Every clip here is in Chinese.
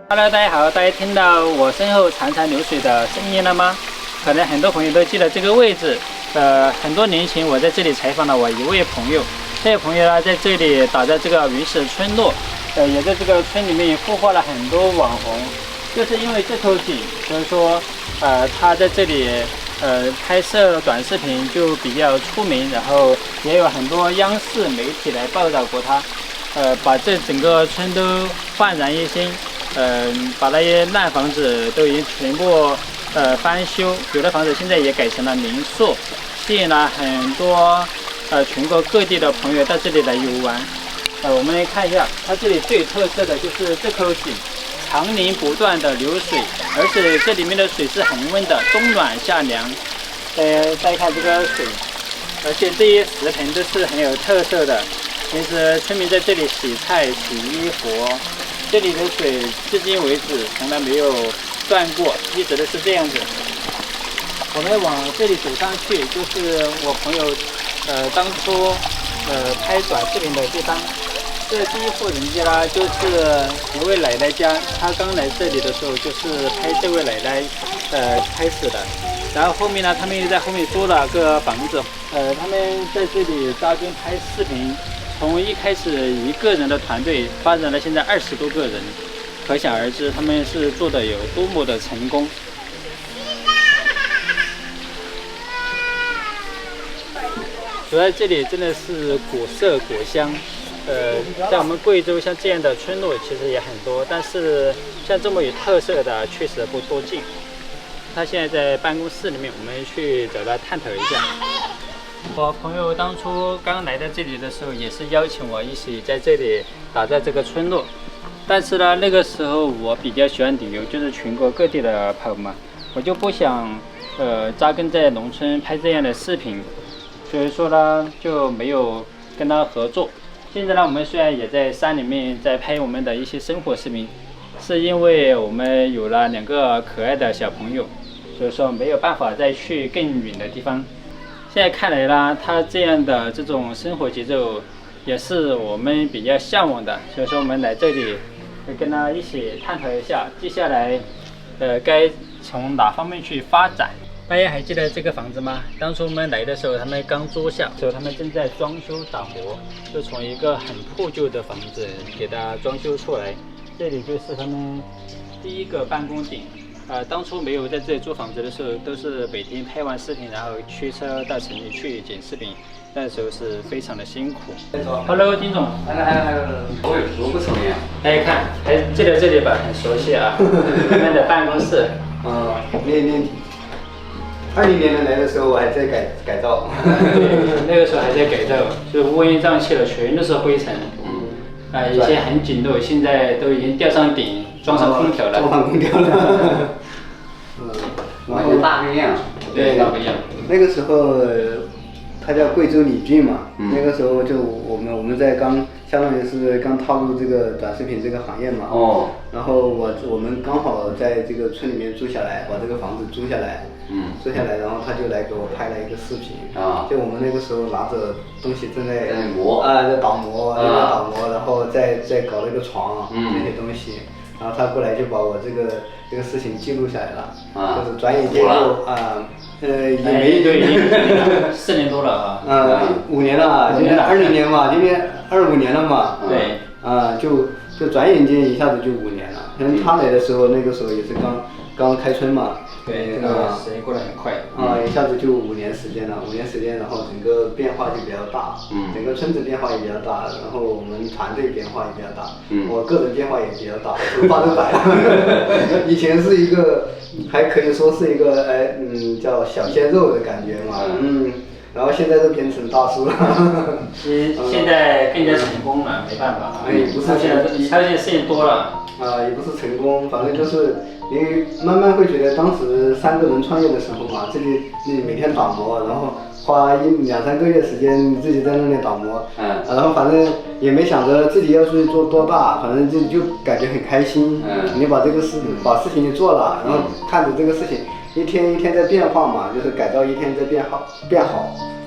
Hello， 大家好，大家听到我身后潺潺流水的声音了吗？可能很多朋友都记得这个位置。很多年前我在这里采访了我一位朋友，这位朋友呢在这里打造这个云石村落，也在这个村里面孵化了很多网红。就是因为这口井，所以说他在这里拍摄短视频就比较出名，然后也有很多央视媒体来报道过他，把这整个村都焕然一新。把那些烂房子都已经全部翻修，有的房子现在也改成了民宿，吸引了很多全国各地的朋友到这里来游玩。我们来看一下，它这里最特色的就是这口井，常年不断的流水，而且这里面的水是恒温的，冬暖夏凉。再看这个水，而且这些石盆都是很有特色的，平时村民在这里洗菜、洗衣服。这里的水至今为止从来没有断过，一直都是这样子。我们往这里走上去，就是我朋友当初拍短视频的地方。这第一户人家呢，就是一位奶奶家，她刚来这里的时候就是拍这位奶奶开始的。然后后面呢，他们又在后面租了个房子，他们在这里扎根拍视频。从一开始一个人的团队发展了现在20多个人，可想而知他们是做的有多么的成功。主要这里真的是古色古香，在我们贵州像这样的村落其实也很多，但是像这么有特色的确实不多见。他现在在办公室里面，我们去找他探讨一下。我朋友当初刚来到这里的时候，也是邀请我一起在这里打造这个村落。但是呢，那个时候我比较喜欢旅游，就是全国各地的跑嘛，我就不想扎根在农村拍这样的视频，所以说呢就没有跟他合作。现在呢，我们虽然也在山里面在拍我们的一些生活视频，是因为我们有了2个可爱的小朋友，所以说没有办法再去更远的地方。现在看来呢，他这样的这种生活节奏也是我们比较向往的，所以说我们来这里会跟他一起探讨一下接下来该从哪方面去发展。大家还记得这个房子吗？当初我们来的时候，他们刚租下，所以他们正在装修打磨，就从一个很破旧的房子给它装修出来。这里就是他们第一个办公点。当初没有在这里租房子的时候，都是每天拍完视频，然后驱车到城里去剪视频，那时候是非常的辛苦。Hello， 金总。我有多不熟练。大家看，还记得这里吧？很熟悉啊。他们的办公室。练20年来的时候，我还在改造。对，那个时候还在改造，就乌烟瘴气的，全都是灰尘。以前很紧凑，现在都已经吊上顶，装上空调了。装上空调了。完全大不一样。对，大不一样。那个时候，他叫贵州李俊嘛。那个时候就我们在相当于是刚踏入这个短视频这个行业嘛。哦。然后我们刚好在这个村里面住下来，把这个房子租下来。租下来，然后他就来给我拍了一个视频。就我们那个时候拿着东西正在磨。在打磨，然后再搞那个床那些东西。然后他过来就把我这个事情记录下来了。就是转眼间就也没4年多了5年了，今年20年嘛，今年25年了嘛。对。就转眼间一下子就5年了。他来的时候，那个时候也是刚开春嘛。对，时间过得很快。一下子就5年时间了，5年时间，然后整个变化就比较大。整个村子变化也比较大，然后我们团队变化也比较大。我个人变化也比较大，头发都白了。以前是一个，还可以说是一个叫小鲜肉的感觉嘛。然后现在都变成大叔了。现在更加成功了，没办法。不是他现在事情多了。也不是成功，反正就是你慢慢会觉得当时3个人创业的时候嘛，自己每天打磨，然后花2、3个月时间自己在那里打磨，然后反正也没想着自己要去做多大，反正就感觉很开心。你把事情就做了，然后看着这个事情一天一天在变化嘛，就是改造一天在变好，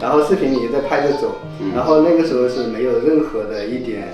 然后视频里也在拍着走，然后那个时候是没有任何的一点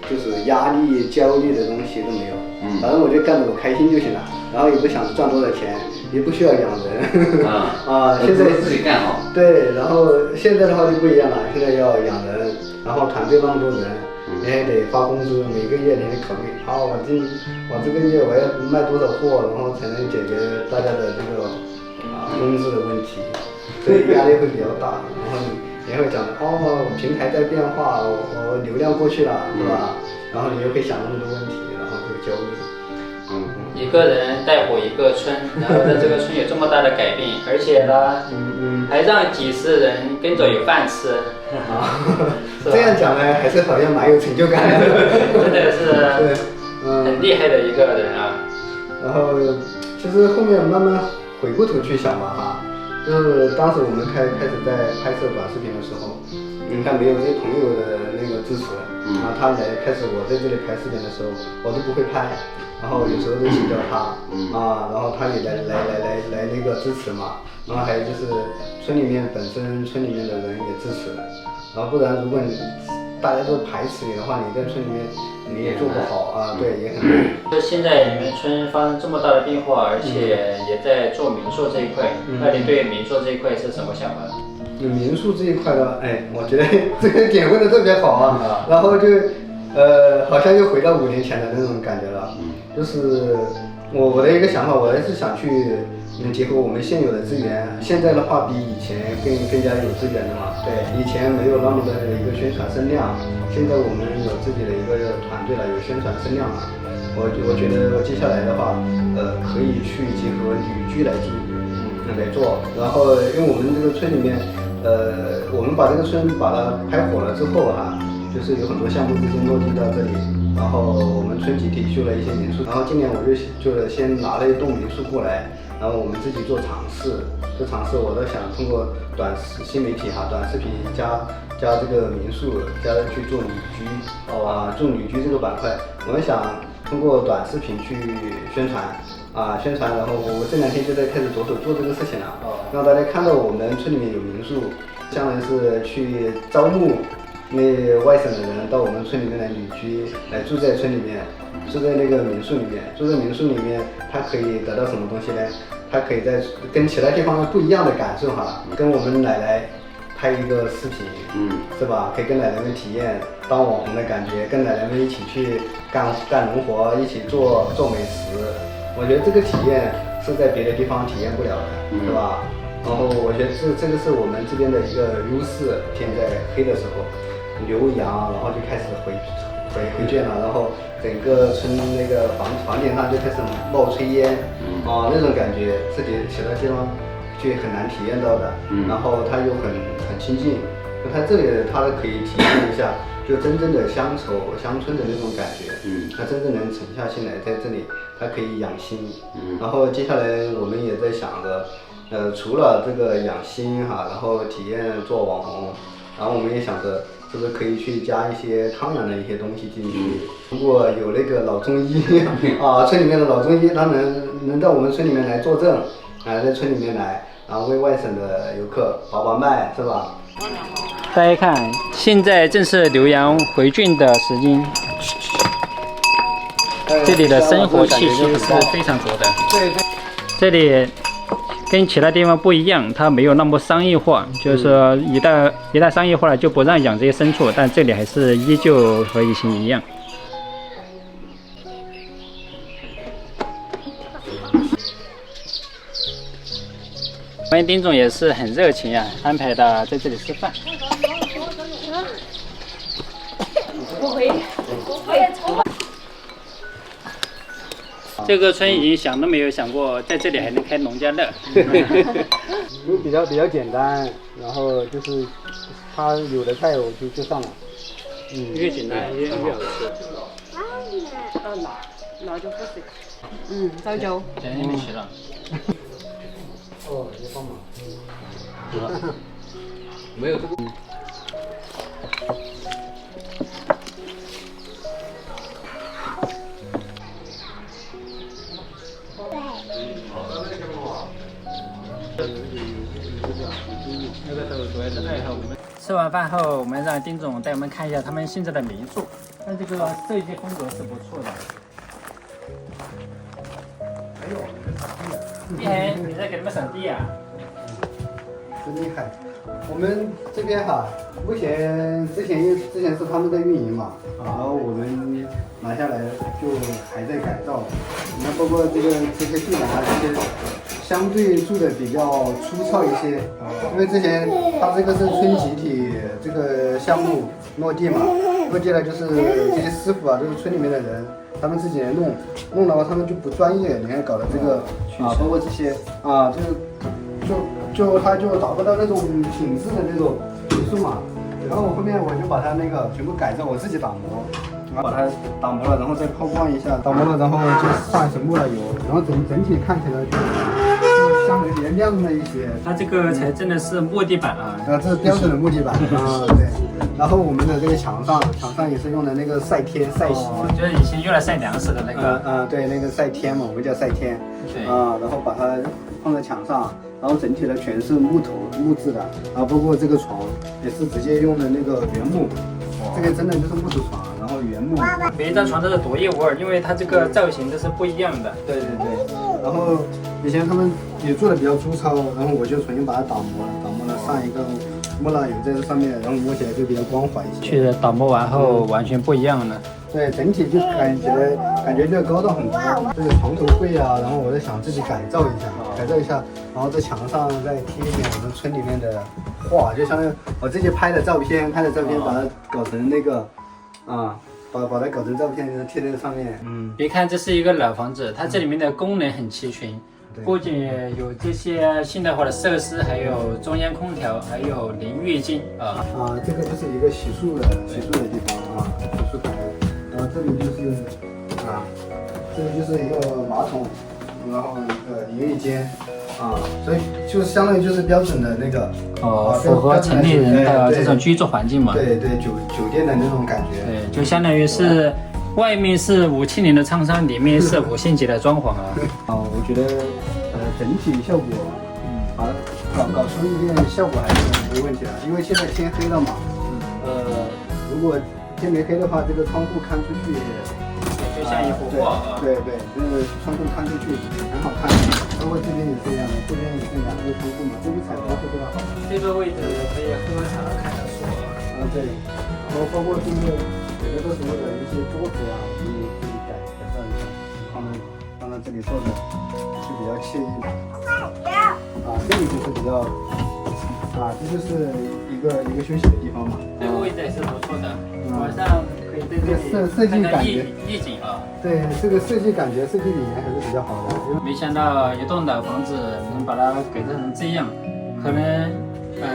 就是压力、焦虑的东西都没有。反正我就干着我开心就行了，然后也不想赚多少钱，也不需要养人。现在自己干好。对，然后现在的话就不一样了，现在要养人，然后团队那么多人，你还得发工资，每个月你得考虑，我这个月我要卖多少货，然后才能解决大家的这个工资的问题，所以压力会比较大。然后你会讲平台在变化，我流量过去了，是吧？然后你又会想那么多问题，然后就焦虑。一个人带火一个村，然后在这个村有这么大的改变，而且呢，还让几十人跟着有饭吃。这样讲呢，还是好像蛮有成就感的。真的是很厉害的一个人啊。然后其实后面慢慢回过头去想吧就是当时我们开始在拍摄短视频的时候，你看没有这些朋友的那个支持，然后他开始我在这里拍视频的时候，我都不会拍。然后有时候都请教他，然后他也来那个支持嘛，然后还有就是村里面的人也支持，然后不然如果大家都排斥你的话，你在村里面你也做不好对，也很难。就现在你们村发生这么大的变化，而且也在做民宿这一块，那你对民宿这一块是什么想法？民宿这一块的，我觉得这个点问的特别好然后就好像又回到5年前的那种感觉了。就是我的一个想法，我还是想去结合我们现有的资源。现在的话比以前更加有资源的嘛。对，以前没有那么的一个宣传声量，现在我们有自己的一个团队了，有宣传声量了。我觉得接下来的话，可以去结合旅居来做。然后因为我们这个村里面，我们把这个村把它拍火了之后就是有很多项目资金落地到这里。然后我们村集体修了一些民宿，然后今年我就先拿了一栋民宿过来，然后我们自己做尝试。这尝试我都想通过新媒体短视频加这个民宿加去做旅居做旅居这个板块，我们想通过短视频去宣传，然后我这2天就在开始着手做这个事情了，让大家看到我们村里面有民宿，将来是去招募外省的人到我们村里面来旅居，来住在村里面，住在那个民宿里面，住在民宿里面，他可以得到什么东西呢？他可以在跟其他地方不一样的感受跟我们奶奶拍一个视频，是吧？可以跟奶奶们体验当网红的感觉，跟奶奶们一起去干农活，一起做美食。我觉得这个体验是在别的地方体验不了的，是吧？然后我觉得这个是我们这边的一个优势。天在黑的时候留洋，然后就开始回卷了，然后整个村那个房顶上就开始冒炊烟，那种感觉自己其他地方就很难体验到的。然后它又很亲近，它这里它可以体验一下，就真正的乡村的那种感觉。它真正能沉下心来，在这里它可以养心。然后接下来我们也在想着。除了这个养心然后体验做网红，然后我们也想着是不是可以去加一些康养的一些东西进去。如果有那个老中医村里面的老中医，他能到我们村里面来坐镇，在村里面来，然后为外省的游客把脉，是吧？大家看，现在正是留洋回郡的时间，这里的生活气息是非常足的。这里跟其他地方不一样，它没有那么商业化，就是说一旦商业化了就不让养这些牲畜，但这里还是依旧和以前一样。我们丁总也是很热情安排的在这里吃饭。不会。这个村已经想都没有想过，在这里还能开农家乐。比较简单，然后就是他有的菜我就上了。越简单越好吃。那就不是。早就。现在没吃了。也帮忙。没有这个。吃完饭后，我们让丁总带我们看一下他们现在的民宿。那这个设计风格是不错的。还有那个扫地的，哎，你在给他们扫地啊？真厉害。我们这边哈，目前之前是他们在运营嘛，然后我们拿下来就还在改造。那包括这些地板啊，这些相对做的比较粗糙一些，因为之前它这个是村集体这个项目落地嘛，落地了就是这些师傅啊，都是村里面的人，他们自己来弄的话，他们就不专业，你看搞的这个啊，包括这些啊，他就达不到那种品质的那种技术嘛。然后后面我就把它那个全部改造，我自己打磨，然后把它打磨了，然后再抛光一下，打磨了，然后就上一层墨了油，然后整体看起来就相对连亮了一些。它这个才真的是木地板啊！这是标准的木地板啊，对。然后我们的这个墙上也是用的那个晒洗，就是以前用来晒粮食的那个。对，那个晒天嘛，我们叫晒天。对。然后把它放在墙上，然后整体的全是木质的，然后包括这个床也是直接用的那个原木，这个真的就是木质床，然后原木。每一张床都是独一无二，因为它这个造型都是不一样的。对。然后以前他们也做的比较粗糙，然后我就重新把它打磨了，上一个墨蜡油在这上面，然后摸起来就比较光滑一些。确实打磨完后完全不一样了。对，整体就感觉乐高到很多。这个床头柜啊，然后我在想自己改造一下，然后在墙上再贴一点我们村里面的画，就相当于我自己拍的照片，把它搞成那个把它搞成照片贴在上面。别看这是一个老房子，它这里面的功能很齐全。不仅有这些现代化的设施，还有中央空调，还有淋浴巾这个就是一个洗漱的地方啊，洗漱台。然后这里就是一个马桶，然后淋浴间所以就是相当于就是标准的那个符合城里人的这种居住环境嘛。对，酒店的那种感觉。对，就相当于是外面是570的厂商，里面是5星级的装潢我觉得整体效果把它搞出一点效果还是没问题的，因为现在天黑了嘛。如果天没黑的话，这个窗户看出去就像一幅画对，就是窗户看出去很好看。包括这边也是一样的，这边也是2个窗户嘛，这个采光会比较好。这个位置可以喝茶看着书对，然后包括这个有的时候的一些桌子呀，可以自己改造一下，放到这里坐着就比较惬意。这里就是比较这就是一个休息的地方嘛。这个位置也是不错的，晚上可以对这里设计感觉意境对，这个设计感觉设计理念还是比较好的。没想到一栋老房子能把它改造成这样，可能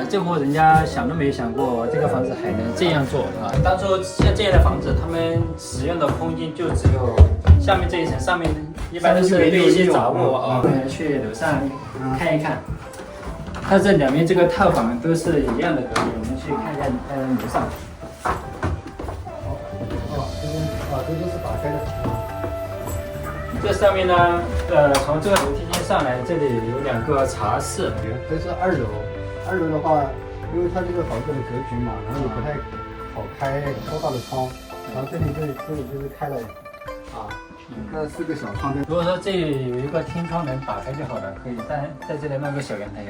这户人家想都没想过这个房子还能这样做当初像这样的房子，他们使用的空间就只有下面这一层，上面一般都是对一些杂物去楼上看一看。它这两边这个套房都是一样的格局，我们去看一下楼上。这都是打开的。这上面呢，从这个楼梯间上来，这里有2个茶室。这是2楼，的话，因为它这个房子的格局嘛，然后也不太好开高大的窗，然后这里就是开了那4个小窗。如果说这里有一个天窗能打开就好了，可以在这里弄个小阳台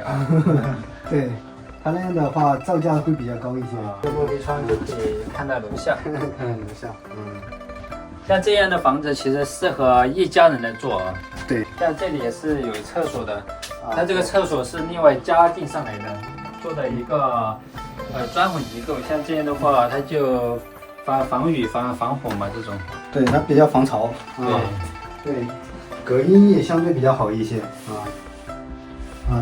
对，它那样的话造价会比较高一些。这落地窗就可以看到楼下。楼下。像这样的房子其实适合一家人来住对，像这里也是有厕所的，它这个厕所是另外加订上来的，做的一个专混结构。像这样的话，它就防雨防火嘛，这种。对，它比较防潮。对，隔音也相对比较好一些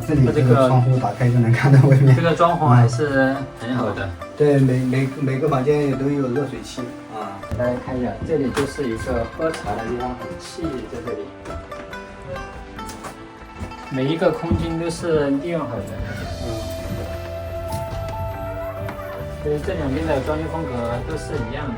这里这个窗户打开就能看到外面。这个装潢还是很好的。对，每个房间也都有热水器大家看一下，这里就是一个喝茶的地方，很惬意在这里。每一个空间都是利用好的。所以这两边的装修风格都是一样的。